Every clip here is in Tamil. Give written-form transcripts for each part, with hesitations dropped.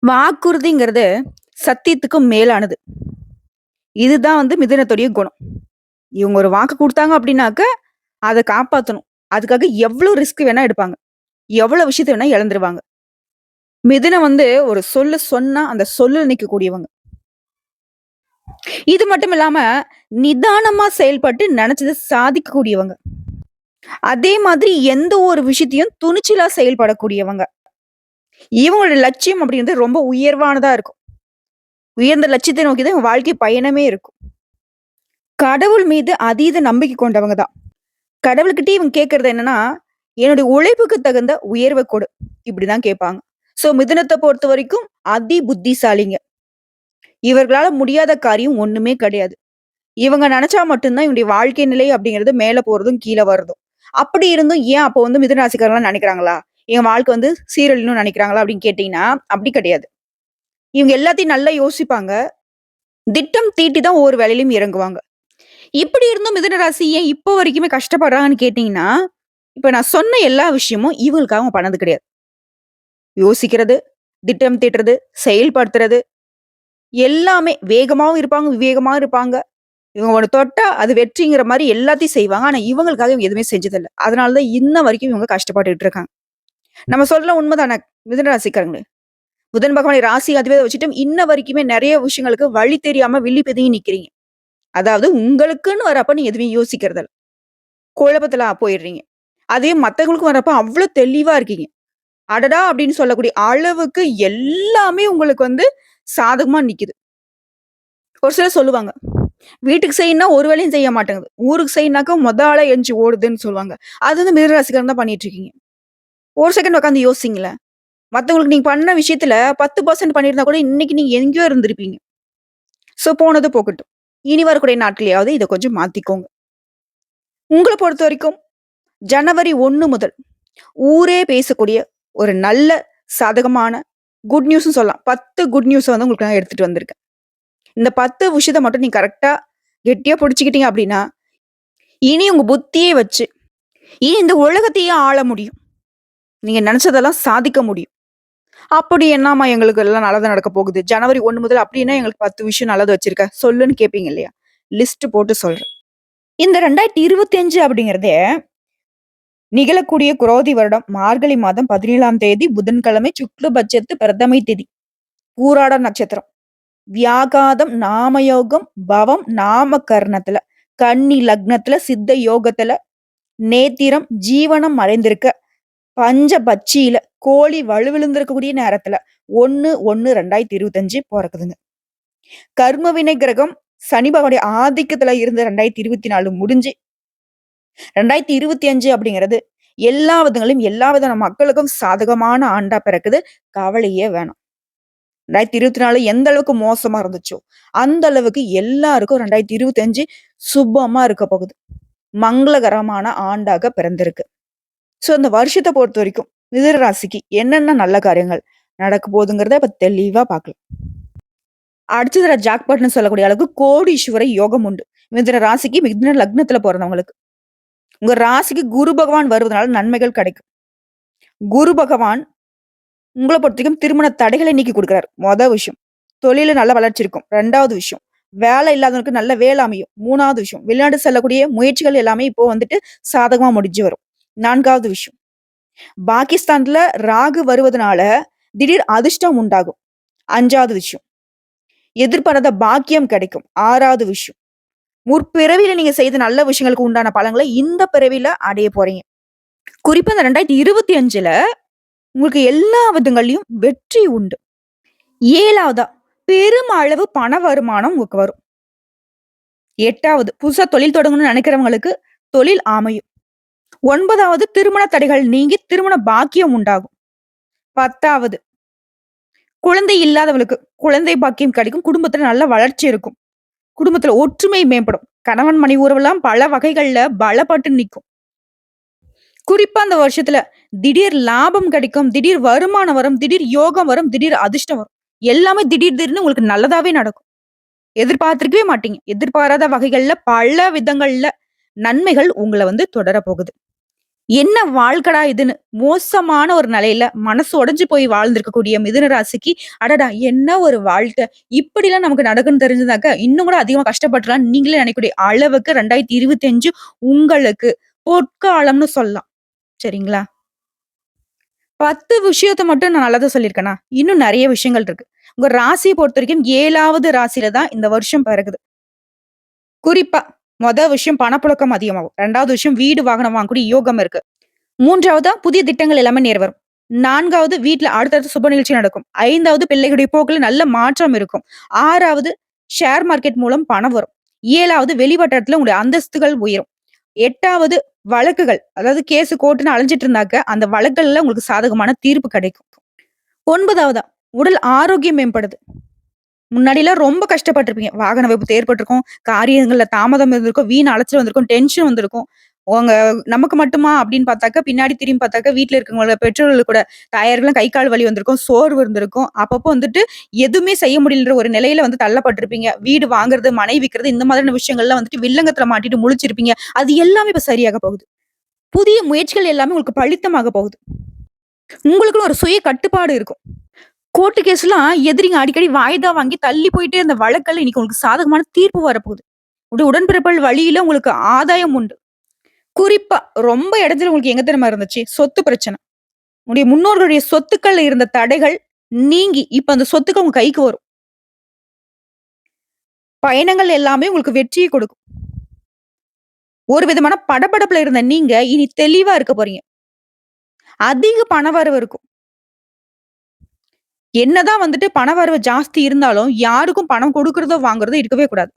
வாக்குறுதிங்கிறது சத்தியத்துக்கு மேலானது. இதுதான் மிதுனத்துடைய குணம். இவங்க ஒரு வாக்கு குடுத்தாங்க அப்படின்னாக்க, அத காப்பாத்தணும். அதுக்காக எவ்ளோ ரிஸ்க் வேணா எடுப்பாங்க. எவ்வளோ விஷயத்த வேணா இழந்துருவாங்க. மிதுனம் ஒரு சொல்லு சொன்னா, அந்த சொல்லுல நிக்கக்கூடியவங்க. இது மட்டும் இல்லாம, நிதானமா செயல்பட்டு நெனச்சத சாதிக்கக்கூடியவங்க. அதே மாதிரி எந்த ஒரு விஷயத்தையும் துணிச்சலா செயல்படக்கூடியவங்க. இவங்களோட லட்சியம் அப்படிங்கிறது ரொம்ப உயர்வானதா இருக்கும். உயர்ந்த லட்சியத்தை நோக்கி தான் இவங்க வாழ்க்கை பயணமே இருக்கும். கடவுள் மீது அதீத நம்பிக்கை கொண்டவங்க தான். கடவுள்கிட்டயே இவங்க கேட்கறது என்னன்னா, "என்னுடைய உழைப்புக்கு தகுந்த உயர்வ கொடு." இப்படிதான் கேட்பாங்க. சோ மிதுனத்த பொறுத்தவரைக்கும் அதி புத்திசாலிங்க. இவர்களால முடியாத காரியம் ஒண்ணுமே கிடையாது. இவங்க நெனச்சா மட்டும் தான் இவங்களுடைய வாழ்க்கை நிலை அப்படிங்கிறது மேல போறதும், கீழ வர்றதும். அப்படி இருந்தும் ஏன் அப்போ மிதுன ராசிக்காரங்கலாம் நெனைக்கிறாங்களா? என் வாழ்க்கை சீரழியணும்னு நெனைக்கிறாங்களா? அப்படின்னு கேட்டீங்கன்னா, அப்படி கிடையாது. இவங்க எல்லாத்தையும் நல்லா யோசிப்பாங்க. திட்டம் தீட்டி தான் ஒவ்வொரு வேலையிலயும் இறங்குவாங்க. இப்படி இருந்தும் மிதுன ராசி ஏன் இப்போ வரைக்குமே கஷ்டப்படுறாங்கன்னு கேட்டீங்கன்னா, இப்ப நான் சொன்ன எல்லா விஷயமும் இவங்களுக்காக அவங்க பண்ணது கிடையாது. யோசிக்கிறது, திட்டம் தீட்டுறது, செயல்படுத்துறது எல்லாமே வேகமாவும் இருப்பாங்க, விவேகமாவும் இருப்பாங்க. இவங்க ஒண்ணு தொட்டா அது வெற்றிங்கிற மாரி எல்லாத்தையும் செய்வாங்க. ஆனா இவங்களுக்காக இவங்க எதுவுமே செஞ்சதில்ல. அதனால தான் இன்ன வரைக்கும் இவங்க கஷ்டப்பட்டுட்டு இருக்காங்க. நம்ம சொல்ல உண்மதானே மிதுன ராசிக்காரங்களே. புதன் பகவானை ராசி அதிபதியா வச்சுட்டு இன்ன வரைக்குமே நெறைய விஷயங்களுக்கு வழி தெரியாம வில்லி பிதுங்கி நிக்கிறீங்க. அதாவது உங்களுக்குன்னு வரப்ப நீங்க எதுவுமே யோசிக்கிறதில்ல. குழப்பத்துல போயிடுறீங்க. அதே மத்தவங்களுக்கு வரப்ப அவ்ளோ தெளிவா இருக்கீங்க. அடடா! அப்படின்னு சொல்லக்கூடிய அளவுக்கு எல்லாமே உங்களுக்கு சாதகமா நிக்குது. ஒரு சிலர் சொல்லுவாங்க. வீட்டுக்கு செய்யணும்னா ஒரு வேலையும் செய்ய மாட்டேங்குது. ஊருக்கு செய்யணும்னாக்கா மொத ஆளா எந்திச்சு ஓடுதுன்னு சொல்லுவாங்க. அது மிதுன ராசிக்காரன் தான் பண்ணிட்டு இருக்கீங்க. ஒரு செகண்ட் உட்கார்ந்து யோசிங்களேன். மத்தவங்களுக்கு நீங்க பண்ண விஷயத்துல 10% பண்ணியிருந்தா கூட இன்னைக்கு நீங்க எங்கேயோ இருந்திருப்பீங்க. சோ போனது போகட்டும். இனி வரக்கூடிய நாட்கள்லயாவது இத கொஞ்சம் மாத்திக்கோங்க. உங்கள பொறுத்தவரைக்கும் ஜனவரி 1 முதல் ஊரே பேசக்கூடிய ஒரு நல்ல சாதகமான குட் நியூஸ்ன்னு சொல்லலாம். 10 குட் நியூஸ உங்களுக்கு நான் எடுத்துட்டு வந்திருக்கேன். இந்த 10 விஷயத்த மட்டும் நீங்க கரெக்ட்டா கெட்டியா புடிச்சுக்கிட்டீங்க அப்படின்னா, இனி உங்க புத்தியே வச்சு, இனி இந்த உலகத்தையே ஆள முடியும். நீங்க நெனச்சதெல்லாம் சாதிக்க முடியும். அப்படி என்னாம்மா எங்களுக்கு எல்லாம் நல்லது நடக்க போகுது. ஜனவரி 1 முதல் அப்படின்னா எங்களுக்கு 10 விஷயம் நல்லது வச்சிருக்க. சொல்லுன்னு கேட்பீங்க இல்லையா? லிஸ்ட் போட்டு சொல்றேன். இந்த 2025 அப்படிங்கிறதே நிகழக்கூடிய குரோதி வருடம் மார்கழி மாதம் 17ஆம் தேதி புதன்கிழமை சுக்லபட்சத்து பிரதமை திதி. பூராட நட்சத்திரம். வியாகாதம் நாமயோகம் பவம் நாம கர்ணத்துல கன்னி லக்னத்துல சித்த யோகத்துல நேத்திரம் ஜீவனம் மறைந்திருக்க பஞ்சபட்சியில கோழி வலுவிழுந்திருக்கக்கூடிய நேரத்துல 1/1/2025 பிறக்குதுங்க. கர்ம வினை கிரகம் சனி பகவானுடைய ஆதிக்கத்துல இருந்த 2024 முடிஞ்சு 2025 அப்படிங்கிறது எல்லா விதங்களிலும் எல்லா விதமான மக்களுக்கும் சாதகமான ஆண்டா பிறக்குது. கவலையே வேணாம். 2024 எந்த அளவுக்கு மோசமா இருந்துச்சோ, அந்த அளவுக்கு எல்லாருக்கும் 2025 சுபமா இருக்க போகுது. மங்களகரமான ஆண்டாக பிறந்திருக்கு. சோ, இந்த வருஷத்த பொறுத்தவரைக்கும் மிதுன ராசிக்கு என்னென்ன நல்ல காரியங்கள் நடக்க போகுதுங்கிறத இப்ப தெளிவா பார்க்கலாம். அடுத்ததுல ஜாக்பாட்ன்னு சொல்லக்கூடிய அளவுக்கு கோடீஸ்வர யோகம் உண்டு. மிதுன ராசிக்கு மிதுன லக்னத்துல பொறந்தவங்களுக்கு. உங்க ராசிக்கு குரு பகவான் வருவதனால நன்மைகள் கிடைக்கும். குரு பகவான் உங்கள பொறுத்தவரைக்கும் திருமண தடைகளை நீக்கி குடுக்குறாரு. மொத விஷயம். தொழில்ல நல்ல வளர்ச்சி இருக்கும். 2வது விஷயம். வேலை இல்லாதவனுக்கு நல்ல வேலை அமையும். 3வது விஷயம். வெளிநாடு செல்லக்கூடிய முயற்சிகள் எல்லாமே இப்போ சாதகமா முடிஞ்சு வரும். 4வது விஷயம். பாகிஸ்தான்ல ராகு வருவதனால திடீர் அதிர்ஷ்டம் உண்டாகும். 5வது விஷயம். எதிர்பாராத பாக்கியம் கிடைக்கும். 6வது விஷயம். முற்பிறவியில நீங்க செய்த நல்ல விஷயங்களுக்கு உண்டான பலன்களை இந்த பிறவியில அடைய போறீங்க. குறிப்பா இந்த 2025ல உங்களுக்கு எல்லா விதங்கள்லயும் வெற்றி உண்டு. 7வதா பெருமளவு பண வருமானம் உங்களுக்கு வரும். 8வது புதுசா தொழில் தொடங்கணும்னு நினைக்கிறவங்களுக்கு தொழில் அமையும். 9வது திருமண தடைகள் நீங்கி திருமண பாக்கியம் உண்டாகும். 10வது குழந்தை இல்லாதவளுக்கு குழந்தை பாக்கியம் கிடைக்கும். குடும்பத்துல நல்ல வளர்ச்சி இருக்கும். குடும்பத்துல ஒற்றுமை மேம்படும். கணவன் மனைவி உறவெல்லாம் பல வகைகள்ல பலப்பட்டு நிக்கும். குறிப்பா அந்த வருஷத்துல திடீர் லாபம் கிடைக்கும். திடீர் வருமானம் வரும். திடீர் யோகம் வரும். திடீர் அதிர்ஷ்டம் வரும். எல்லாமே திடீர் திடீர்னு உங்களுக்கு நல்லதாவே நடக்கும். எதிர்பார்த்திருக்கவே மாட்டீங்க. எதிர்பாராத வகைகள்ல பல விதங்கள்ல நன்மைகள் உங்கள தொடர போகுது. என்ன வாழ்க்கடா இதுன்னு மோசமான ஒரு நிலையில மனசு உடைஞ்சு போய் வாழ்ந்திருக்கக்கூடிய மிதுன ராசிக்கு, அடடா! என்ன ஒரு வாழ்க்கை! இப்படிலாம் நமக்கு நடக்குன்னு தெரிஞ்சதாக்க, இன்னும் கூட அதிகமா கஷ்டப்பட்டுறலாம்ன்னு நீங்களே நினைக்கக்கூடிய அளவுக்கு 2025 உங்களுக்கு பொற்காலம்னு சொல்லலாம். சரிங்களா? 10 விஷயத்த மட்டும் நான் நல்லதா சொல்லியிருக்கேனா? இன்னும் நெறைய விஷயங்கள் இருக்கு. உங்க ராசிய பொறுத்தவரைக்கும் 7வது ராசியில தான் இந்த வருஷம் பிறக்குது. குறிப்பா, விஷயம் பணப்புழக்கம் அதிகமாகும். 2வது விஷயம் வீடு, வாகனம் வாங்கக்கூடிய யோகம் இருக்கு. 3வதா புதிய திட்டங்கள் எல்லாமே நிறைவேறும். 4வது வீட்ல அடுத்தடுத்து சுப நிகழ்ச்சி நடக்கும். 5வது பிள்ளைகளுடைய போக்குல நல்ல மாற்றம் இருக்கும். 6வது ஷேர் மார்க்கெட் மூலம் பணம் வரும். 7வது வெளிவட்டாரத்துல உங்களுடைய அந்தஸ்துகள் உயரும். 8வது வழக்குகள், அதாவது கேஸ் கோர்ட்ன்னு அலைஞ்சிட்டு இருந்தாக்க, அந்த வழக்குகள்ல உங்களுக்கு சாதகமான தீர்ப்பு கிடைக்கும். 9வதா உடல் ஆரோக்கியம் மேம்படுது. முன்னாடிலாம் ரொம்ப கஷ்டப்பட்டுருப்பீங்க. வாகன விபத்து ஏற்பட்டிருக்கும். காரியங்கள்ல தாமதம் இருந்திருக்கும். வீண் அலைச்சல் வந்திருக்கும். டென்ஷன் வந்திருக்கும். உங்க நமக்கு மட்டுமா அப்படின்னு பார்த்தாக்கா, பின்னாடி திரும்பி பார்த்தாக்கா, வீட்ல இருக்கவங்களோட பெற்றோர்களுக்கு கூட டயர்லாம் கை, கால் வலி வந்திருக்கும். சோர்வு இருந்திருக்கும். அப்பப்போ வந்துட்டு எதுவுமே செய்ய முடியலன்ற ஒரு நிலையில வந்து தள்ளப்பட்டிருப்பீங்க. வீடு வாங்குறது, மனை விக்கிறது இந்த மாதிரியான விஷயங்கள்லாம் வந்துட்டு வில்லங்கத்துல மாட்டிட்டு முழிச்சிருப்பீங்க. அது எல்லாமே இப்ப சரியாக போகுது. புதிய முயற்சிகள் எல்லாமே உங்களுக்கு பலித்தமாக போகுது. உங்களுக்குன்னு ஒரு சுய கட்டுப்பாடு இருக்கும். கோர்ட் கேஸ்லாம் எதிரிங்க அடிக்கடி வாய்தா வாங்கி தள்ளி போயிட்டே இருந்த வழக்கெல்லாம் இன்னைக்கு உங்களுக்கு சாதகமான தீர்ப்பு வரப்போகுது. உடன்பிறப்புகள் வழியில உங்களுக்கு ஆதாயம் உண்டு. குறிப்பா ரொம்ப இடத்துல உங்களுக்கு எங்க தெரியுமா இருந்துச்சு? சொத்து பிரச்சனை. உங்களுடைய முன்னோர்களுடைய சொத்துக்கள்ல இருந்த தடைகள் நீங்கி, இப்ப அந்த சொத்துக்கள் உங்க கைக்கு வரும். பயணங்கள் எல்லாமே உங்களுக்கு வெற்றியை கொடுக்கும். ஒரு விதமான படபடப்புல இருந்த நீங்க, இனி தெளிவா இருக்க போறீங்க. அதிக பணவரவு இருக்கும். என்னதான் வந்துட்டு பணவரவு ஜாஸ்தி இருந்தாலும், யாருக்கும் பணம் கொடுக்கிறதோ, வாங்குறதோ இருக்கவே கூடாது.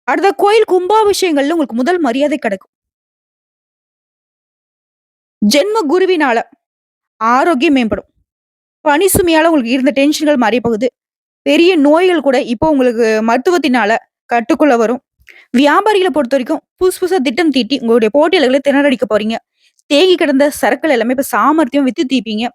அடுத்த கோயில் கும்பாபிஷேகங்கள்ல உங்களுக்கு முதல் மரியாதை கிடைக்கும். ஜென்ம குருவினால ஆரோக்கியம் மேம்படும். பணி சுமையால உங்களுக்கு இருந்த டென்ஷன்கள் மறைய போகுது. பெரிய நோய்கள் கூட இப்போ உங்களுக்கு மருத்துவத்தினால கட்டுக்குள்ள வரும். வியாபாரிகள பொறுத்தவரைக்கும் புதுசு புதுசா திட்டம் தீட்டி உங்களுடைய போட்டியாளர்கள திணறடிக்க போறீங்க. தேங்கி கிடந்த சரக்குகள் எல்லாமே இப்ப சாமர்த்தியம் வித்து தீர்ப்பீங்க.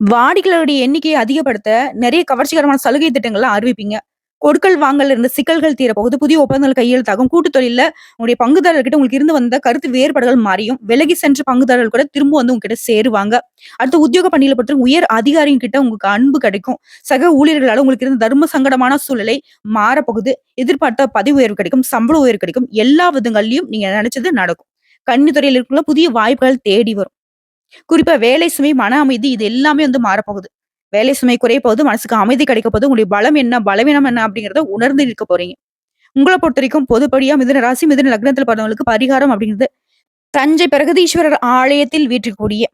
வாடிக்கையாளருடைய எண்ணிக்கையை அதிகப்படுத்த நிறைய கவர்ச்சிகரமான சலுகை திட்டங்கள்லாம் அறிவிப்பீங்க. கொடுக்கல் வாங்கல்ல இருந்த சிக்கல்கள் தீரப்போகுது. புதிய ஒப்பந்தங்கள் கையெழுத்தாகும். கூட்டுத் தொழில்ல உங்களுடைய பங்குதாரர்கிட்ட உங்களுக்கு இருந்து வந்த கருத்து வேறுபாடுகள் மாறியும். விலகி சென்ற பங்குதாரர்கள் கூட திரும்ப வந்து உங்ககிட்ட சேருவாங்க. அடுத்து உத்தியோக பணியில பொறுத்த உயர் அதிகாரிங்க கிட்ட உங்களுக்கு அன்பு கிடைக்கும். சக ஊழியர்களால உங்களுக்கு இருந்த தர்ம சங்கடமான சூழ்நிலை மாறப்போகுது. எதிர்பார்த்த பதவி உயர்வு கிடைக்கும். சம்பள உயர்வு கிடைக்கும். எல்லா விதங்கள்லயும் நீங்க நினைச்சது நடக்கும். கன்னித்துறையில இருக்கவங்க புதிய வாய்ப்புகள் தேடி வரும். குறிப்பா வேலை சுமை, மன அமைதி இது எல்லாமே வந்து மாறப்போகுது. வேலை சுமை குறைய போகுது. மனசுக்கு அமைதி கிடைக்க போகுது. உங்களுடைய பலம் என்ன, பலவீனம் என்ன அப்படிங்கிறத உணர்ந்து இருக்க போறீங்க. உங்கள பொறுத்தவரைக்கும் பொதுப்படியா மிதுன ராசி, மிதுன லக்னத்துல பிறந்தவங்களுக்கு பரிகாரம் அப்படிங்கிறது தஞ்சை பிரகதீஸ்வரர் ஆலயத்தில் வீற்றிருக்கக்கூடிய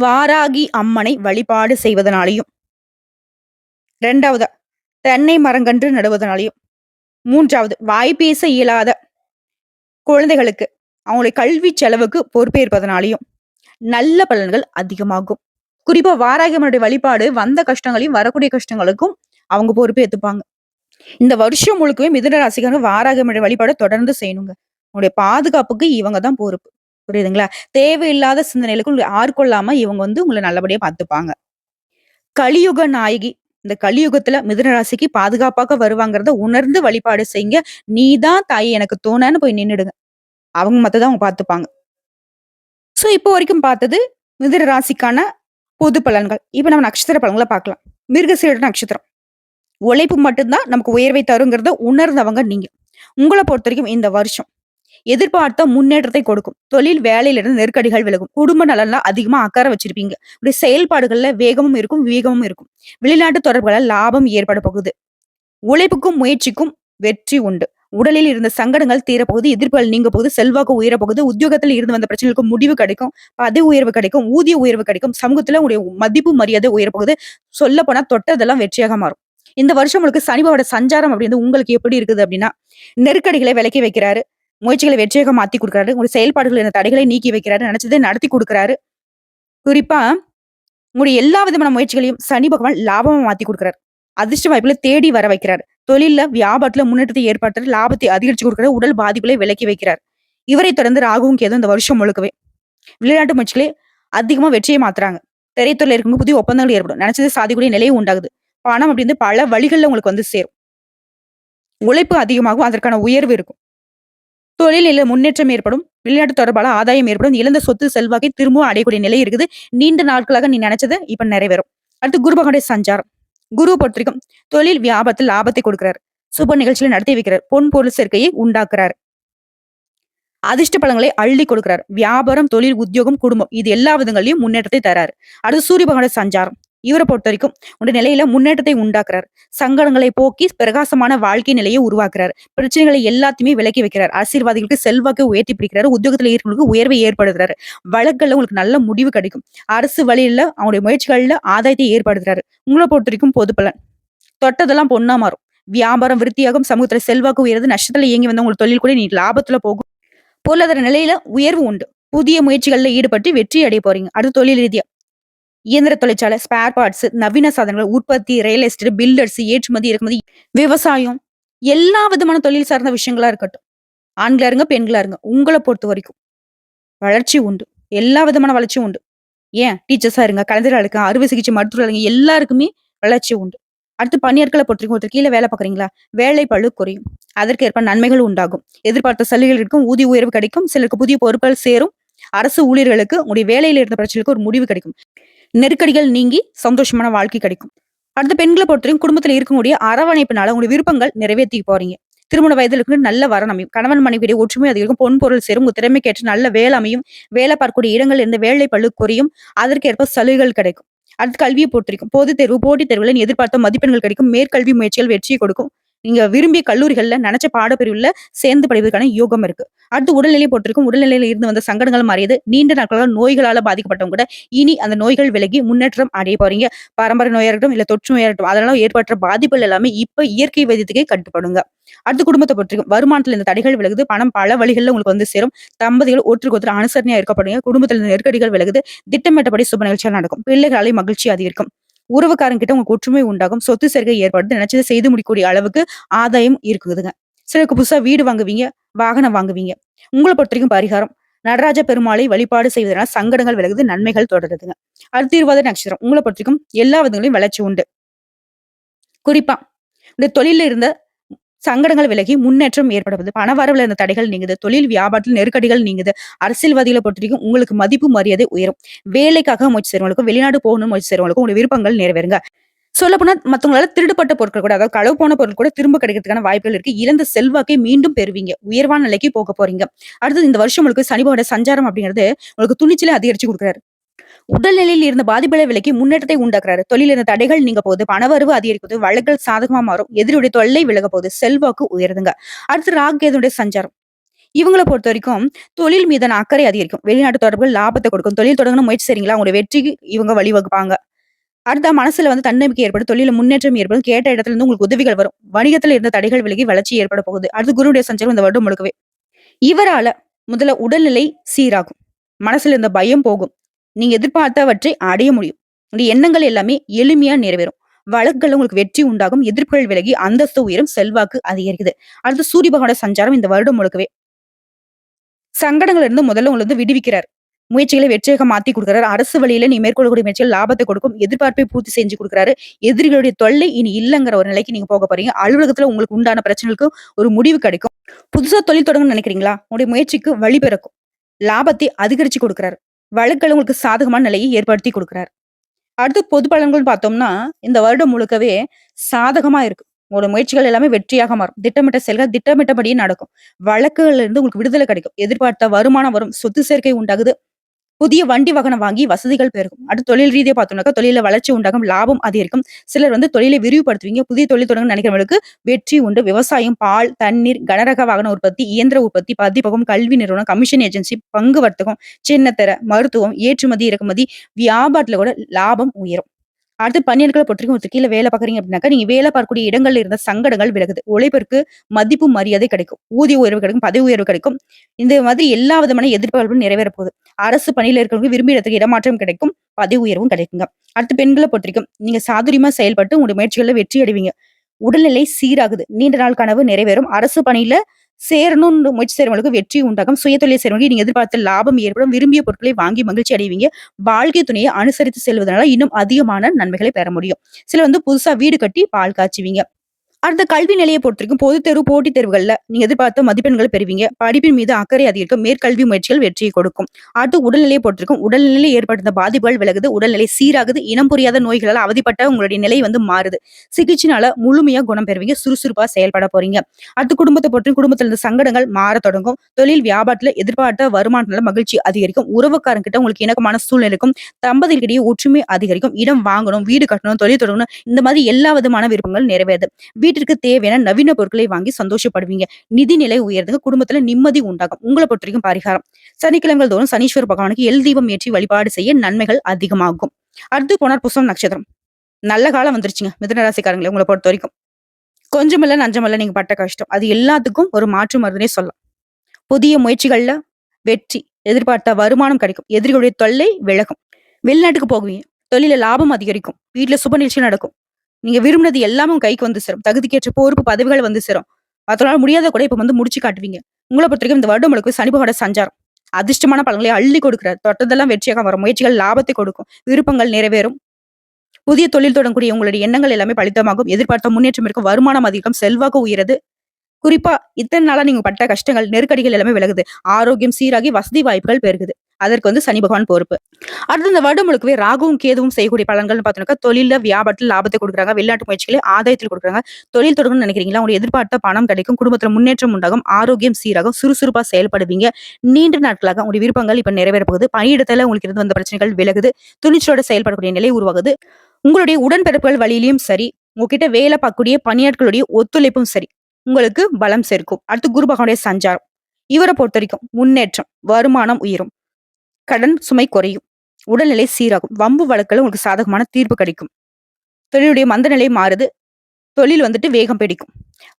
வாராகி அம்மனை வழிபாடு செய்வதனாலையும், 2வதா தென்னை மரங்கன்று நடுவதனாலையும், 3வது வாய் பேச இயலாத குழந்தைகளுக்கு அவங்களுடைய கல்வி செலவுக்கு பொறுப்பேற்பதனாலையும் நல்ல பலன்கள் அதிகமாகும். குறிப்பா வாராகி அம்மனுடைய வழிபாடு வந்த கஷ்டங்களையும், வரக்கூடிய கஷ்டங்களுக்கும் அவங்க பொறுப்பு ஏத்துப்பாங்க. இந்த வருஷம் முழுக்கவே மிதுன ராசிக்காரங்க வாராகி அம்மனுடைய வழிபாட தொடர்ந்து செய்யணுங்க. உங்களுடைய பாதுகாப்புக்கு இவங்க தான் பொறுப்பு. புரியுதுங்களா? தேவையில்லாத சிந்தனைகளுக்கு உங்கள ஆட்கொள்ளாம இவங்க வந்து உங்கள நல்லபடியா பார்த்துப்பாங்க. கலியுக நாயகி. இந்த கலியுகத்துல மிதுன ராசிக்கு பாதுகாப்பாக வருவாங்கிறத உணர்ந்து வழிபாடு செய்யுங்க. "நீ தான் தாயி எனக்கு துணைன்னு" போய் நின்னுடுங்க. அவங்க மத்தத அவங்க பார்த்துப்பாங்க. இப்போ வரைக்கும் பார்த்தது மிதுன ராசிக்கான பொது பலன்கள். இப்ப நம்ம நட்சத்திர பலன்கள பார்க்கலாம். மிருகசீரிட நட்சத்திரம். உழைப்பு மட்டும் தான் நமக்கு உயர்வை தருங்கிறத உணர்ந்தவங்க நீங்க. உங்கள பொறுத்தவரைக்கும் இந்த வருஷம் எதிர்பார்த்த முன்னேற்றத்தை கொடுக்கும். தொழில் வேலையிலிருந்து நெருக்கடிகள் விலகும். குடும்ப நலன்ல அதிகமா அக்கறை வச்சிருப்பீங்க. உடைய செயல்பாடுகள்ல வேகமும் இருக்கும், விவேகமும் இருக்கும். வெளிநாட்டு தொடர்புகளால் லாபம் ஏற்பட போகுது. உழைப்புக்கும் முயற்சிக்கும் வெற்றி உண்டு. உடலில் இருந்த சங்கடங்கள் தீரப்போகுது. எதிர்ப்புகள் நீங்க போகுது. செல்வாக்கு உயரப்போகுது. உத்தியோகத்துல இருந்து வந்த பிரச்சனைகளுக்கு முடிவு கிடைக்கும். பதவி உயர்வு கிடைக்கும். ஊதிய உயர்வு கிடைக்கும். சமூகத்துல உங்களுடைய மதிப்பு, மரியாதை உயரப்போகுது. சொல்லப்போனா தொட்டதெல்லாம் வெற்றியாக மாறும். இந்த வருஷம் உங்களுக்கு சனி பகவானோட சஞ்சாரம் அப்படின்றது உங்களுக்கு எப்படி இருக்குது அப்படின்னா, நெருக்கடிகளை விலக்கி வைக்கிறாரு. முயற்சிகளை வெற்றியாக மாத்தி குடுக்குறாரு. உங்களுடைய செயல்பாடுகள் இருந்த தடைகளை நீக்கி வைக்கிறாரு. நினைச்சதை நடத்தி குடுக்குறாரு. குறிப்பா உங்களுடைய எல்லா விதமான முயற்சிகளையும் சனி பகவான் லாபமா மாத்தி குடுக்குறாரு. அதிர்ஷ்ட வாய்ப்புகள தேடி வர வைக்கிறார். தொழில்ல, வியாபாரத்துல முன்னேற்றத்தை ஏற்படுத்துறார். லாபத்தை அதிகரிச்சு குடுக்குறார். உடல் பாதிப்புகளை விலக்கி வைக்கிறார். இவரை தொடர்ந்து ராகுவும் கேதுவும் இந்த வருஷம் முழுக்கவே விளையாட்டு முயற்சிகளே அதிகமா வெற்றியை மாத்துறாங்க. திரைத்துறையில இருக்கும்போது புதிய ஒப்பந்தங்கள் ஏற்படும். நினைச்சதை சாதிக்கக்கூடிய நிலையும் உண்டாகுது. பணம் அப்படின்னு பல வழிகள்ல உங்களுக்கு வந்து சேரும். உழைப்பு அதிகமாகும். அதற்கான உயர்வு இருக்கும். தொழிலில முன்னேற்றம் ஏற்படும். வெளிநாட்டு தொடர்பால ஆதாயம் ஏற்படும். இழந்த சொத்து செல்வாக்கை திரும்பவும் அடையக்கூடிய நிலை இருக்குது. நீண்ட நாட்களாக நீ நினைச்சது இப்ப நிறைவேறும். அடுத்து குரு பகவானுடைய சஞ்சாரம். குரு பொறுத்தவரைக்கும் தொழில் வியாபாரத்தில் லாபத்தை கொடுக்கிறார். சுப நிகழ்ச்சிகளை நடத்தி வைக்கிறார். பொன் பொருள் சேர்க்கையை உண்டாக்குறார். அதிர்ஷ்ட பலன்களை அள்ளி கொடுக்கிறார். வியாபாரம், தொழில், உத்தியோகம், குடும்பம் இது எல்லா விதங்களையும் முன்னேற்றத்தை தராரு. அடுத்து சூரிய பகவானுடைய சஞ்சாரம். இவரை பொறுத்த வரைக்கும் உங்க நிலையில முன்னேற்றத்தை உண்டாக்குறார். சங்கடங்களை போக்கி பிரகாசமான வாழ்க்கை நிலையை உருவாக்குறார். பிரச்சனைகளை எல்லாத்தையுமே விலக்கி வைக்கிறார். ஆசீர்வாதிகளுக்கு செல்வாக்கை உயர்த்தி பிடிக்கிறார். உத்தியோகத்துல இருக்கிறவங்களுக்கு உயர்வை ஏற்படுத்துறாரு. வழக்குல உங்களுக்கு நல்ல முடிவு கிடைக்கும். அரசு வழியில அவங்களுடைய முயற்சிகள்ல ஆதாயத்தை ஏற்படுத்துறாரு. உங்களை பொறுத்த வரைக்கும் பொது பலன் தொட்டதெல்லாம் பொண்ணா மாறும். வியாபாரம் விருத்தியாகும். சமூகத்துல செல்வாக்கு உயர்றது. நஷ்டத்துல இயங்கி வந்த உங்களுக்கு தொழில் கூட நீ லாபத்துல போகும். பொருளாதார நிலையில உயர்வு உண்டு. புதிய முயற்சிகள்ல ஈடுபட்டு வெற்றி அடைய போறீங்க. அடுத்து தொழில் ரீதியா இயந்திர தொழிற்சாலை, ஸ்பேர் பார்ட்ஸ், நவீன சாதனங்கள், உற்பத்தி, ரியல் எஸ்டேட், பில்டர்ஸ், ஏற்றுமதி, இறக்குமதி, விவசாயம், எல்லா விதமான தொழில் சார்ந்த விஷயங்களா இருக்கட்டும். ஆண்களா இருங்க, பெண்களா இருங்க. உங்கள பொறுத்த வரைக்கும் வளர்ச்சி உண்டு. எல்லா விதமான வளர்ச்சியும் உண்டு. ஏன் டீச்சர்ஸா இருங்க, கலைஞரா இருங்க, அறுவை சிகிச்சை மருத்துவரா இருங்க, எல்லாருக்குமே வளர்ச்சி உண்டு. அடுத்து பணியாட்கள பொறுத்தவரைக்கும் ஒருத்தர் கீழ வேலை பார்க்குறீங்களா? வேலை பளு குறையும். அதற்கேற்ப நன்மைகள் உண்டாகும். எதிர்பார்த்த சலுகைகள் இருக்கும். ஊதிய உயர்வு கிடைக்கும். சிலருக்கு புதிய பொறுப்புகள் சேரும். அரசு ஊழியர்களுக்கு உங்களுடைய வேலையில இருந்த பிரச்சனைக்கு ஒரு முடிவு கிடைக்கும். நெருக்கடிகள் நீங்கி சந்தோஷமான வாழ்க்கை கிடைக்கும். அடுத்த பெண்களை பொறுத்தவரைக்கும் குடும்பத்துல இருக்கக்கூடிய அரவணைப்பினால உங்களுடைய விருப்பங்கள் நிறைவேற்றி போறீங்க. திருமண வயதில் இருக்கு நல்ல வரன் அமையும். கணவன் மனைவியுடைய ஒற்றுமை அதிகரிக்கும். பொன் பொருள் சேரும். உங்க திறமைக்கேற்ற நல்ல வேலை அமையும். வேலை பார்க்கக்கூடிய இடங்கள் இருந்த வேலை பளு குறையும். அதற்கேற்ப சலுகைகள் கிடைக்கும். அடுத்து கல்வியை பொறுத்திருக்கும். பொதுத் தேர்வு, போட்டித் தேர்வுல நீ எதிர்பார்த்த மதிப்பெண்கள் கிடைக்கும். மேற்கல்வி முயற்சிகள் வெற்றியை கொடுக்கும். நீங்க விரும்பிய கல்லூரிகள்ல நினைச்ச பாடப்பிரிவுல சேர்ந்து படிப்பதற்கான யோகம் இருக்கு. அடுத்து உடல்நிலையை பொறுத்திருக்கும். உடல்நிலையில இருந்து வந்த சங்கடங்கள் மாறியது. நீண்ட நாட்களாக நோய்களால பாதிக்கப்பட்டவங்க கூட இனி அந்த நோய்கள் விலகி முன்னேற்றம் அடைய போறீங்க. பரம்பரை நோயா இருக்கட்டும், இல்ல தொற்று நோயா இருக்கட்டும், அதனால ஏற்பட்ட பாதிப்புகள் எல்லாமே இப்ப இயற்கை வைத்தியத்துக்கே கட்டுப்படுங்க. அடுத்து குடும்பத்தை பொறுத்திருக்கும். வருமானத்துல இந்த தடைகள் விலகுது. பணம் பல வழிகள்ல உங்களுக்கு வந்து சேரும். தம்பதிகள் ஒருத்தருக்கு ஒருத்தர் அனுசரணையா இருக்கப்படுங்க. குடும்பத்துல இந்த நெருக்கடிகள் விலகுது. திட்டமிட்டபடி சுப நிகழ்ச்சிகள் நடக்கும். பிள்ளைகளாலே மகிழ்ச்சி அதிகரிக்கும். உறவுக்காரங்க கிட்ட உங்களுக்கு ஒற்றுமை உண்டாகும். சொத்து சேர்க்கை ஏற்படுது. நினைச்சதை செய்து முடிக்கக்கூடிய அளவுக்கு ஆதாயம் இருக்குதுங்க. சிலருக்கு புதுசா வீடு வாங்குவீங்க, வாகனம் வாங்குவீங்க. உங்களை பொறுத்த வரைக்கும் பரிகாரம் நடராஜ பெருமாளை வழிபாடு செய்வதனால் சங்கடங்கள் விலகுது. நன்மைகள் தொடருதுங்க. அடுத்து 20 நட்சத்திரம். உங்களை பொறுத்த வரைக்கும் எல்லா விதங்களையும் வளர்ச்சி உண்டு. குறிப்பா இந்த தொழில இருந்த சங்கடங்கள் விலகி முன்னேற்றம் ஏற்படுவது. பண வரவுல இருந்த தடைகள் நீங்குது. தொழில் வியாபாரத்தில் நெருக்கடிகள் நீங்குது. அரசியல்வாதிகளை பொறுத்த வரைக்கும் உங்களுக்கு மதிப்பு மரியாதை உயரும். வேலைக்காக முயற்சி செய்றவங்களுக்கும், வெளிநாடு போகணும்னு முயற்சி செய்றவங்களுக்கும் உங்களுடைய விருப்பங்கள் நிறைவேறுங்க. சொல்லப்போனா மத்தவங்களால திருடுபட்ட பொருட்கள் கூட, அதாவது களவு போன பொருள் கூட திரும்ப கிடைக்கிறதுக்கான வாய்ப்புகள் இருக்கு. இழந்த செல்வாக்கை மீண்டும் பெறுவீங்க. உயர்வான நிலைக்கு போக போறீங்க. அடுத்தது இந்த வருஷம் உங்களுக்கு சனிபோட சஞ்சாரம் அப்படிங்கிறது உங்களுக்கு துணிச்சலை அதிகரிச்சு கொடுக்குறாரு. உடல்நிலையில் இருந்த பாதிப்புகளை விலக்கி முன்னேற்றத்தை உண்டாக்குறாரு. தொழில் இருந்த தடைகள் நீங்க போகுது. பணவரவு அதிகரிக்குது. வழக்குகள் சாதகமா மாறும். எதிரியுடைய தொல்லை விலக போகுது. செல்வாக்கு உயருதுங்க. அடுத்து ராகு சஞ்சாரம். இவங்கள பொறுத்த வரைக்கும் தொழில் மீதான அக்கறை அதிகரிக்கும். வெளிநாட்டு தொடர்புகள் லாபத்தை கொடுக்கும். தொழில் தொடங்கணும் முயற்சி செய்றீங்களா? உங்களுடைய வெற்றிக்கு இவங்க வழிவகுப்பாங்க. அடுத்த மனசுல வந்து தன்னம்பிக்கை ஏற்படும். தொழில முன்னேற்றம் ஏற்படும். கேட்ட இடத்துல இருந்து உங்களுக்கு உதவிகள் வரும். வணிகத்துல இருந்த தடைகள் விலகி வளர்ச்சி ஏற்பட போகுது. அடுத்து குருவுடைய சஞ்சாரம் இந்த வருடம் முழுக்கவே. இவரால முதல்ல உடல்நிலை சீராகும். மனசுல இருந்த பயம் போகும். நீங்க எதிர்பார்த்தவற்றை அடைய முடியும். உங்களுடைய எண்ணங்கள் எல்லாமே எளிமையா நிறைவேறும். வழக்குகள் உங்களுக்கு வெற்றி உண்டாகும். எதிர்ப்புகள் விலகி அந்தஸ்து உயரும். செல்வாக்கு அதிகரிக்குது. அடுத்து சூரிய பகவானோட சஞ்சாரம் இந்த வருடம் முழுக்கவே சங்கடங்கள் இருந்து முதல்ல உங்களை வந்து விடுவிக்கிறார். முயற்சிகளை வெற்றியாக மாத்தி கொடுக்கிறார். அரசு வழியில நீ மேற்கொள்ளக்கூடிய முயற்சிகள் லாபத்தை கொடுக்கும். எதிர்பார்ப்பை பூர்த்தி செஞ்சு கொடுக்கிறாரு. எதிரிகளுடைய தொல்லை இனி இல்லங்கிற ஒரு நிலைக்கு நீங்க போக போறீங்க. அலுவலகத்துல உங்களுக்கு உண்டான பிரச்சனைகளுக்கு ஒரு முடிவு கிடைக்கும். புதுசா தொழில் தொடங்கணும்னு நினைக்கிறீங்களா? உங்களுடைய முயற்சிக்கு வழி பிறக்கும். லாபத்தை அதிகரிச்சு கொடுக்கிறாரு. வழக்குகள் உங்களுக்கு சாதகமான நிலையை ஏற்படுத்தி கொடுக்கிறார். அடுத்து பொது பலன்கள்னு பார்த்தோம்னா இந்த வருடம் முழுக்கவே சாதகமா இருக்கு. உங்களோட முயற்சிகள் எல்லாமே வெற்றியாக மாறும். திட்டமிட்ட செயல்கள் திட்டமிட்டபடியே நடக்கும். வழக்குகள்ல இருந்து உங்களுக்கு விடுதலை கிடைக்கும். எதிர்பார்த்த வருமானம் வரும். சொத்து சேர்க்கை உண்டாகுது. புதிய வண்டி வாகனம் வாங்கி வசதிகள் பெருகும். அடுத்து தொழில் ரீதியா பார்த்தோம்னாக்கா தொழில வளர்ச்சி உண்டாகும். லாபம் அதிகரிக்கும். சிலர் வந்து தொழிலை விரிவுபடுத்துவீங்க. புதிய தொழில் தொடங்க நினைக்கிறவங்களுக்கு வெற்றி உண்டு. விவசாயம், பால், தண்ணீர், கனரக வாகன உற்பத்தி, இயந்திர உற்பத்தி, பதிப்பகம், கல்வி நிறுவனம், கமிஷன் ஏஜென்சி, பங்கு வர்த்தகம், சின்னத்தர, மருத்துவம், ஏற்றுமதி, இறக்குமதி, வியாபாரத்துல கூட லாபம் உயரும். அடுத்து பணியாட்களை பொறுத்தவரைக்கும் ஒருத்தர் கீழ வேலை பார்க்குறீங்க அப்படின்னாக்கா, நீங்க வேலை பார்க்கக்கூடிய இடங்கள்ல இருந்த சங்கடங்கள் விலகுது. உழைப்பிற்கு மதிப்பு மரியாதை கிடைக்கும். ஊதிய உயர்வு கிடைக்கும். பதவி உயர்வு கிடைக்கும். இந்த மாதிரி எல்லா விதமான எதிர்பார்ப்பும் நிறைவேற போகுது. அரசு பணியில இருக்கிறவங்க விரும்பிய இடத்துக்கு இடமாற்றம் கிடைக்கும். பதவி உயர்வும் கிடைக்குங்க. அடுத்து பெண்களை பொறுத்தவரைக்கும் நீங்க சாதுரியமா செயல்பட்டு உங்களுடைய முயற்சிகள்ல வெற்றி அடைவீங்க. உடல்நிலை சீராகுது. நீண்ட நாள் கனவு நிறைவேறும். அரசு பணியில சேரணும்னு முயற்சி செய்றவங்களுக்கு வெற்றி உண்டாகும். சுயதொழில் செய்றவங்க நீங்க எதிர்பார்த்த லாபம் ஏற்படும். விரும்பிய பொருட்களை வாங்கி மகிழ்ச்சி அடைவீங்க. வாழ்க்கை துணையை அனுசரித்து செல்வதனால இன்னும் அதிகமான நன்மைகளை பெற முடியும். சிலர் வந்து புதுசா வீடு கட்டி பால் காய்ச்சுவீங்க. அடுத்த கல்வி நிலையை பொறுத்தவரைக்கும் பொதுத் தேர்வு, போட்டித் தேர்வுகள்ல நீங்க எதிர்பார்த்த மதிப்பெண்கள் பெறுவீங்க. படிப்பின் மீது அக்கறை அதிகரிக்கும். மேற்கல்வி முயற்சிகள் வெற்றியை கொடுக்கும். அடுத்து உடல்நிலையை பொறுத்தவரைக்கும் உடல்நிலையில ஏற்படுத்த பாதிப்புகள் விலகுது. உடல்நிலை சீராகுது. இனம் புரியாத நோய்களால அவதிப்பட்ட உங்களுடைய நிலை மாறுது. சிகிச்சைனால முழுமையா குணம் பெறுவீங்க. சுறுசுறுப்பா செயல்பட போறீங்க. அடுத்து குடும்பத்தை பொறுத்தவரைக்கும் குடும்பத்துல இருந்த சங்கடங்கள் மாறத் தொடங்கும். தொழில் வியாபாரத்துல எதிர்பார்த்த வருமானத்தினால மகிழ்ச்சி அதிகரிக்கும். உறவுக்காரங்கிட்ட உங்களுக்கு இணக்கமான சூழ்நிலை இருக்கும். தம்பதிகளிடையே ஒற்றுமை அதிகரிக்கும். இடம் வாங்கணும், வீடு கட்டணும், தொழில் தொடங்கணும், இந்த மாதிரி எல்லா விதமான விருப்பங்கள் நிறைவேறுது. வீட்டிற்கு தேவையான நவீன பொருட்களை வாங்கி சந்தோஷப்படுவீங்க. நிதிநிலை உயர்ந்து குடும்பத்துல நிம்மதி உண்டாகும். உங்களை பொறுத்தவரைக்கும் பரிகாரம் சனிக்கிழமைகள் தோறும் சனீஸ்வர பகவானுக்கு எல் தீபம் ஏற்றி வழிபாடு செய்ய நன்மைகள் அதிகமாகும். அடுத்து புனர்பூசம் நட்சத்திரம். நல்ல காலம் வந்துருச்சுங்க மிதுன ராசிக்காரங்களே. உங்களை பொறுத்த வரைக்கும் கொஞ்சமில்ல நஞ்சமில்ல நீங்க பட்ட கஷ்டம் அது எல்லாத்துக்கும் ஒரு மாற்று மருந்துனே சொல்லலாம். புதிய முயற்சிகள்ல வெற்றி, எதிர்பார்த்த வருமானம் கிடைக்கும். எதிரிகளுடைய தொல்லை விலகும். வெளிநாட்டுக்கு போகுவீங்க. தொழில லாபம் அதிகரிக்கும். வீட்டுல சுப நிகழ்ச்சி நடக்கும். நீங்க விரும்பினது எல்லாமே உங்க கைக்கு வந்து சேரும். தகுதிக்கேற்ற பொறுப்பு பதவிகள் வந்து சேரும். மத்தவங்களால முடியாத கூட இப்ப முடிச்சு காட்டுவீங்க. உங்களை பொறுத்தவரைக்கும் இந்த வருடம் உங்களுக்கு சனி பகவானோட சஞ்சாரம் அதிர்ஷ்டமான பலன்களை அள்ளி கொடுக்கிறார். தொட்டதெல்லாம் வெற்றியாக வரும். முயற்சிகள் லாபத்தை கொடுக்கும். விருப்பங்கள் நிறைவேறும். புதிய தொழில் தொடங்கக்கூடிய உங்களுடைய எண்ணங்கள் எல்லாமே பலிதமாகும். எதிர்பார்த்த முன்னேற்றம் இருக்கும். வருமானம் அதிகம். செல்வாக்கு உயருது. குறிப்பா இத்தனை நாளா நீங்க பட்ட கஷ்டங்கள், நெருக்கடிகள் எல்லாமே விலகுது. ஆரோக்கியம் சீராகி வசதி வாய்ப்புகள் பெருகுது. அதற்கு சனி பகவான் பொறுப்பு. அடுத்து இந்த வருடம் முழுக்கவே ராகுவும் கேதுவும் செய்யக்கூடிய பலன்கள்னு பார்த்தோம்னாக்கா தொழில வியாபாரத்தில் லாபத்தை கொடுக்குறாங்க. வெளிநாட்டு முயற்சிகளை ஆதாயத்தில் கொடுக்குறாங்க. தொழில் தொடங்கணும்னு நினைக்கிறீங்களா? உங்களுக்கு எதிர்பார்த்த பணம் கிடைக்கும். குடும்பத்துல முன்னேற்றம் உண்டாகும். ஆரோக்கியம் சீராகும். சுறுசுறுப்பா செயல்படுவீங்க. நீண்ட நாட்களாக உங்களுடைய விருப்பங்கள் இப்ப நிறைவேற போகுது. பணியிடத்துல உங்களுக்கு இருந்து வந்த பிரச்சனைகள் விலகுது. துணிச்சலோட செயல்படக்கூடிய நிலை உருவாகுது. உங்களுடைய உடன்பிறப்புகள் வழியிலையும் சரி, உங்ககிட்ட வேலை பார்க்கக்கூடிய பணியாட்களுடைய ஒத்துழைப்பும் சரி உங்களுக்கு பலம் சேர்க்கும். அடுத்து குரு பகவானுடைய சஞ்சாரம். இவரை பொறுத்த வரைக்கும் முன்னேற்றம், வருமானம் உயரும், கடன் சுமை குறையும், உடல்நிலை சீராகும், வம்பு வழக்குல உங்களுக்கு சாதகமான தீர்ப்பு கிடைக்கும். தொழிலுடைய மந்த நிலை மாறுது. தொழில் வேகம் பிடிக்கும்.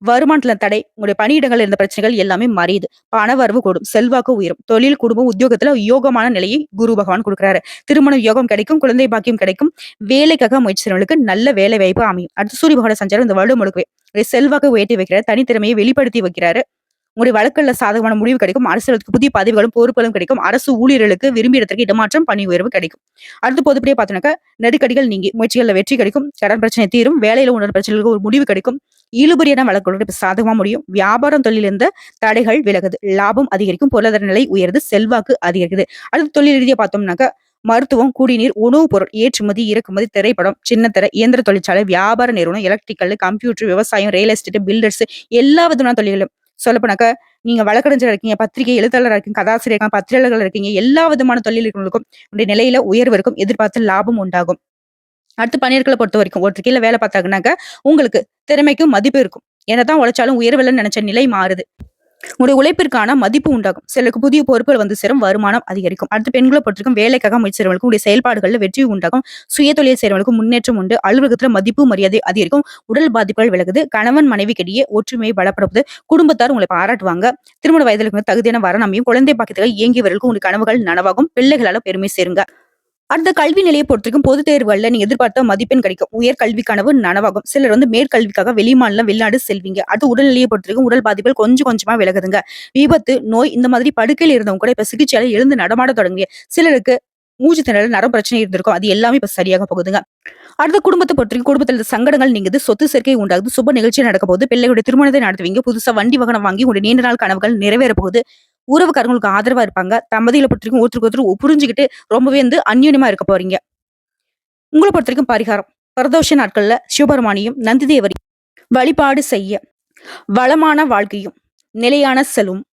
வருமானத்துல தடை, உங்களுடைய பணியிடங்கள் இருந்த பிரச்சனைகள் எல்லாமே மறையுது. பண வரவு கூடும். செல்வாக்கு உயரும். தொழில், குடும்பம், உத்தியோகத்துல யோகமான நிலையை குரு பகவான் கொடுக்குறாரு. திருமண யோகம் கிடைக்கும். குழந்தை பாக்கியம் கிடைக்கும். வேலைக்காக முயற்சி செய்றவங்களுக்கு நல்ல வேலை வாய்ப்பு அமையும். அடுத்து சூரிய பகவான சஞ்சாரம் இந்த வருடம் முழுக்கவே செல்வாக்கு உயர்த்தி வைக்கிறாரு. தனித்திறமையை வெளிப்படுத்தி வைக்கிறாரு. உங்களுடைய வழக்குல சாதகமான முடிவு கிடைக்கும். அரசியலுக்கு புதிய பதவிகளும் பொறுப்புகளும் கிடைக்கும். அரசு ஊழியர்களுக்கு விரும்பிய இடத்திற்கு இடமாற்றம், பணி உயர்வு கிடைக்கும். அடுத்து பொதுப்படியே பார்த்தோம்னாக்கா நெருக்கடிகள் நீங்கி முயற்சிகள்ல வெற்றி கிடைக்கும். கடன் பிரச்சனை தீரும். வேலையில உணர் பிரச்சனைகளுக்கு ஒரு முடிவு கிடைக்கும். இழுபறியான வழக்குகளோட இப்ப சாதகமா முடியும். வியாபாரம் தொழில் இருந்த தடைகள் விலகுது. லாபம் அதிகரிக்கும். பொருளாதார நிலை உயருது. செல்வாக்கு அதிகரிக்குது. அடுத்து தொழில் ரீதியா பார்த்தோம்னாக்கா மருத்துவம், குடிநீர், உணவுப் பொருள், ஏற்றுமதி, இறக்குமதி, திரைப்படம், சின்னத்திரை, இயந்திர தொழிற்சாலை, வியாபார நிறுவனம், எலக்ட்ரிக்கல், கம்ப்யூட்டர், விவசாயம், ரியல் எஸ்டேட், பில்டர்ஸ், எல்லா விதமான தொழில்களும் சொல்லப்போனாக்கா நீங்க வழக்கறிஞர் இருக்கீங்க, பத்திரிகை எழுத்தாளர் இருக்கீங்க, கதாசிரியர் இருக்காங்க, பத்திரிகையாளர்கள் இருக்கீங்க, எல்லா விதமான தொழில்களுக்கும் உங்களுடைய நிலையில உயர்வு இருக்கும். எதிர்பார்த்த லாபம் உண்டாகும். அடுத்து பணியாட்களை பொறுத்த வரைக்கும் ஒருத்தர் கீழே வேலை பார்த்தாங்கன்னாக்க உங்களுக்கு திறமைக்கும் மதிப்பு இருக்கும். என்னதான் உழைச்சாலும் உயர்வில்லைன்னு நினைச்ச நிலை மாறுது. உங்களுடைய உழைப்பிற்கான மதிப்பு உண்டாகும். சிலருக்கு புதிய பொறுப்புகள் சேரும். வருமானம் அதிகரிக்கும். அடுத்து பெண்களை பொறுத்திருக்கும் வேலைக்காக முயற்சி செய்றவங்களுக்கும் உடைய செயல்பாடுகள்ல வெற்றி உண்டாகும். சுய தொழில் செய்றவங்களுக்கும் முன்னேற்றம் உண்டு. அலுவலகத்துல மதிப்பு மரியாதை அதிகரிக்கும். உடல் பாதிப்புகள் விலகுது. கணவன் மனைவிக்கிடையே ஒற்றுமையை பலப்படுவது. குடும்பத்தார் உங்களை பாராட்டுவாங்க. திருமண வயதில் தகுதியான வரணம் அமையும். குழந்தை பாக்கியத்துக்காக இயங்கியவர்களுக்கும் உங்களுடைய கனவுகள் நனவாகும். பிள்ளைகளால பெருமை சேருங்க. அடுத்த கல்வி நிலையை பொறுத்திருக்கும் பொதுத் தேர்வுகள்ல நீங்க எதிர்பார்த்த மதிப்பெண் கிடைக்கும். உயர் கல்வி கனவு நனவாகும். சிலர் மேற்கல்விக்காக வெளிமாநிலம், வெளிநாடு செல்வீங்க. அடுத்து உடல்நிலையை பொறுத்திருக்கும் உடல் பாதிப்புகள் கொஞ்சம் கொஞ்சமா விலகுதுங்க. விபத்து, நோய் இந்த மாதிரி படுக்கையில் இருந்தவங்க கூட இப்ப சிகிச்சையால எழுந்து நடமாட தொடங்குங்க. சிலருக்கு மூச்சு திணறல், நரம் பிரச்சனை இருந்திருக்கும். அது எல்லாமே இப்ப சரியாக போகுதுங்க. அடுத்த குடும்பத்தை பொறுத்திருக்கும் குடும்பத்தில் சங்கடங்கள் நீங்குது. சொத்து சேர்க்கை உண்டாகுது. சுப நிகழ்ச்சி நடக்க போகுது. பிள்ளைகளுடைய திருமணத்தை நடத்துவீங்க. புதுசா வண்டி வாகனம் வாங்கி உங்களுடைய நீண்ட நாள் கனவுகள் நிறைவேற போகுது. உறவுக்காரங்களுக்கு ஆதரவா இருப்பாங்க. தம்பதிகளை பொறுத்திருக்கும் ஒருத்தருக்கு ஒருத்தர் புரிஞ்சுக்கிட்டு ரொம்பவே அந்யோன்யமா இருக்க போறீங்க. உங்களை பொறுத்திருக்கும் பரிகாரம் பிரதோஷ நாட்கள்ல சிவபெருமானியும் நந்திதேவரி வழிபாடு செய்ய வளமான வாழ்க்கையும் நிலையான செல்வம்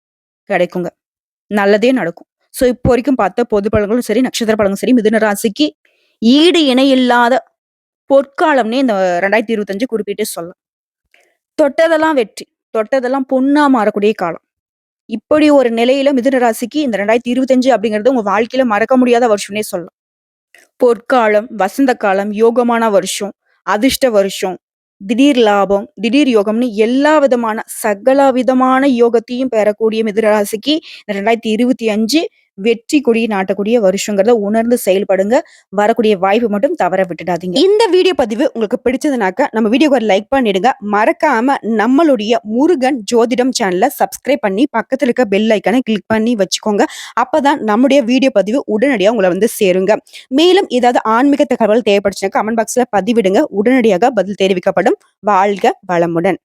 கிடைக்குங்க. நல்லதே நடக்கும். சோ இப்போ வரைக்கும் பார்த்த பொது பலன்களும் சரி, நட்சத்திர பலன்களும் சரி, மிதுன ராசிக்கு ஈடு இணையில்லாத பொற்காலம்னே இந்த 2025 குறிப்பிட்டு சொல்லலாம். தொட்டதெல்லாம் வெற்றி, தொட்டதெல்லாம் பொண்ணா மாறக்கூடிய காலம். இப்படி ஒரு நிலையில மிதுன ராசிக்கு இந்த 2025 அப்படிங்கிறது உங்க வாழ்க்கையில மறக்க முடியாத வருஷம்னே சொல்லலாம். பொற்காலம், வசந்த காலம், யோகமான வருஷம், அதிர்ஷ்ட வருஷம், திடீர் லாபம், திடீர் யோகம்னு எல்லா விதமான சகல விதமான யோகத்தையும் பெறக்கூடிய மிதுன ராசிக்கு இந்த 2025 வெற்றி கொடி நாட்டக்கூடிய வருஷங்கிறத உணர்ந்து செயல்படுங்க. வரக்கூடிய வாய்ப்பு மட்டும் தவற விட்டுடாதீங்க. இந்த வீடியோ பதிவு உங்களுக்கு பிடிச்சதுனாக்க நம்ம வீடியோக்கு ஒரு லைக் பண்ணிடுங்க. மறக்காம நம்மளுடைய முருகன் ஜோதிடம் சேனலை சப்ஸ்கிரைப் பண்ணி பக்கத்துல இருக்க பெல் ஐக்கானை கிளிக் பண்ணி வச்சுக்கோங்க. அப்பதான் நம்முடைய வீடியோ பதிவு உடனடியாக உங்களை வந்து சேருங்க. மேலும் ஏதாவது ஆன்மீக தகவல் தேவைப்படுச்சுன்னா கமெண்ட் பாக்ஸ்ல பதிவிடுங்க. உடனடியாக பதில் தெரிவிக்கப்படும். வாழ்க வளமுடன்.